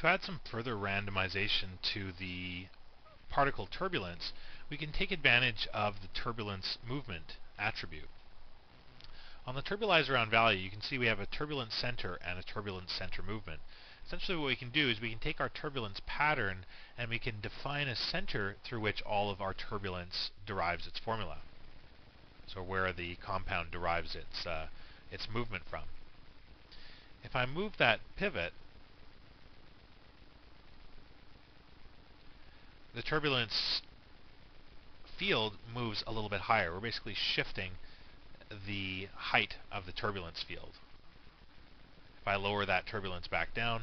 To add some further randomization to the particle turbulence, we can take advantage of the turbulence movement attribute. On the turbulence around value, you can see we have a turbulence center and a turbulence center movement. Essentially what we can do is we can take our turbulence pattern and we can define a center through which all of our turbulence derives its formula. So where the compound derives its movement from. If I move that pivot, the turbulence field moves a little bit higher. We're basically shifting the height of the turbulence field. If I lower that turbulence back down,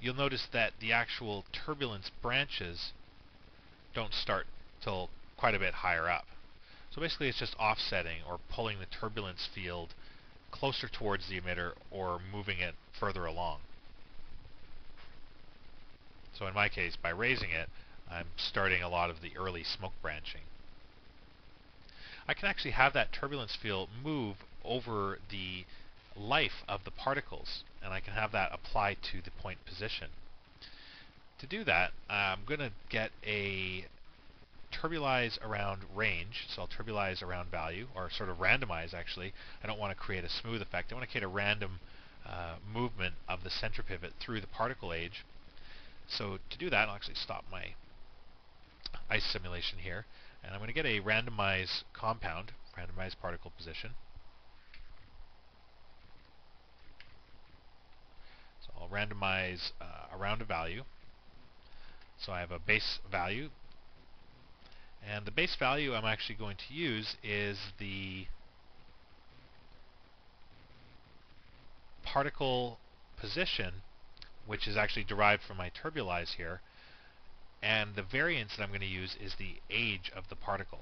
you'll notice that the actual turbulence branches don't start till quite a bit higher up. So basically it's just offsetting or pulling the turbulence field closer towards the emitter or moving it further along. So in my case, by raising it, I'm starting a lot of the early smoke branching. I can actually have that turbulence field move over the life of the particles, and I can have that apply to the point position. To do that, I'm going to get a turbulize around range, so I'll turbulize around value, or sort of randomize actually. I don't want to create a smooth effect. I want to create a random movement of the center pivot through the particle age. So to do that, I'll actually stop my ice simulation here, and I'm going to get a randomize compound, randomize particle position. So I'll randomize around a value. So I have a base value, and the base value I'm actually going to use is the particle position, which is actually derived from my turbulize here. And the variance that I'm going to use is the age of the particle.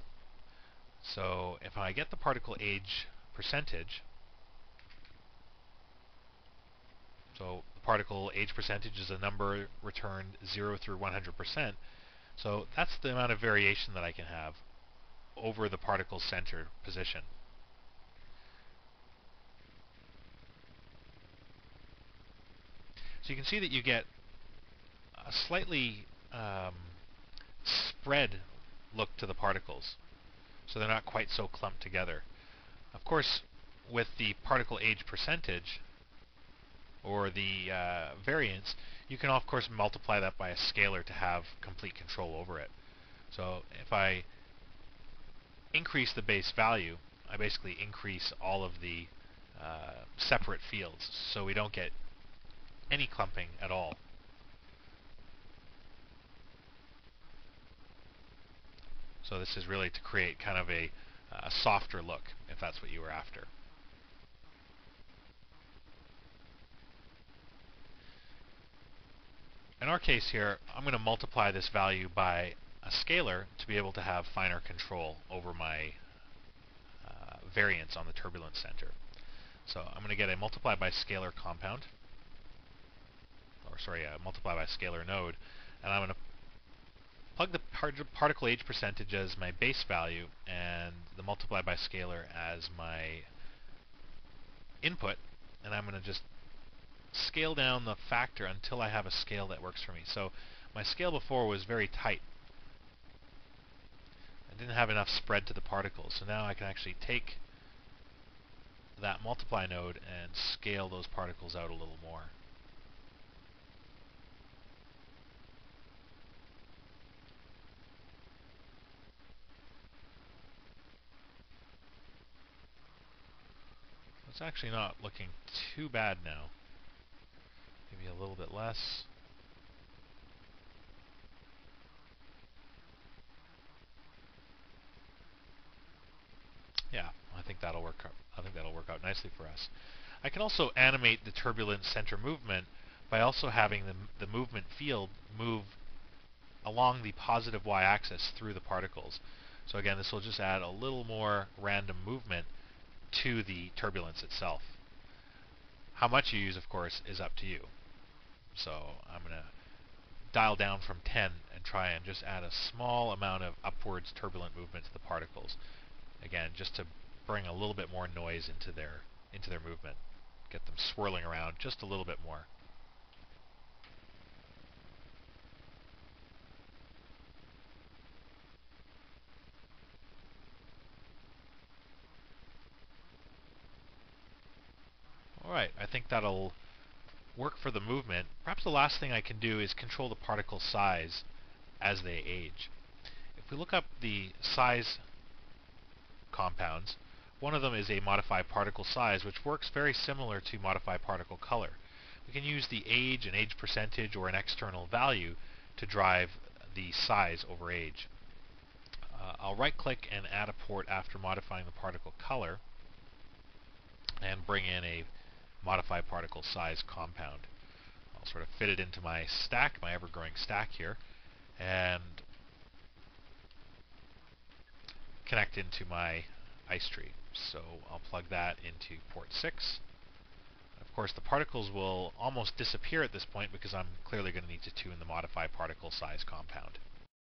So if I get the particle age percentage, so the particle age percentage is a number returned 0 through 100%. So that's the amount of variation that I can have over the particle center position. So you can see that you get a slightly spread look to the particles, so they're not quite so clumped together. Of course, with the particle age percentage, or the variance, you can of course multiply that by a scalar to have complete control over it. So if I increase the base value, I basically increase all of the separate fields, so we don't get any clumping at all. So this is really to create kind of a softer look, if that's what you were after. In our case here, I'm going to multiply this value by a scalar to be able to have finer control over my variance on the turbulence center. So I'm going to get a multiply by scalar compound, or sorry, a multiply by scalar node, and I'm going to plug the particle age percentage as my base value and the multiply by scalar as my input, and I'm going to just scale down the factor until I have a scale that works for me. So my scale before was very tight. I didn't have enough spread to the particles, so now I can actually take that multiply node and scale those particles out a little more. It's actually not looking too bad now. Maybe a little bit less. Yeah, I think that'll work out. I think that'll work out nicely for us. I can also animate the turbulent center movement by also having the movement field move along the positive y-axis through the particles. So again, this will just add a little more random movement to the turbulence itself. How much you use, of course, is up to you. So I'm going to dial down from 10 and try and just add a small amount of upwards turbulent movement to the particles. Again, just to bring a little bit more noise into their movement. get them swirling around just a little bit more. Alright, I think that'll work for the movement. Perhaps the last thing I can do is control the particle size as they age. If we look up the size compounds, one of them is a modify particle size, which works very similar to modify particle color. We can use the age, an age percentage, or an external value to drive the size over age. I'll right-click and add a port after modifying the particle color and bring in a modify particle size compound. I'll sort of fit it into my stack, my ever-growing stack here, and connect into my ice tree. So I'll plug that into port 6. Of course, the particles will almost disappear at this point because I'm clearly going to need to tune the modify particle size compound.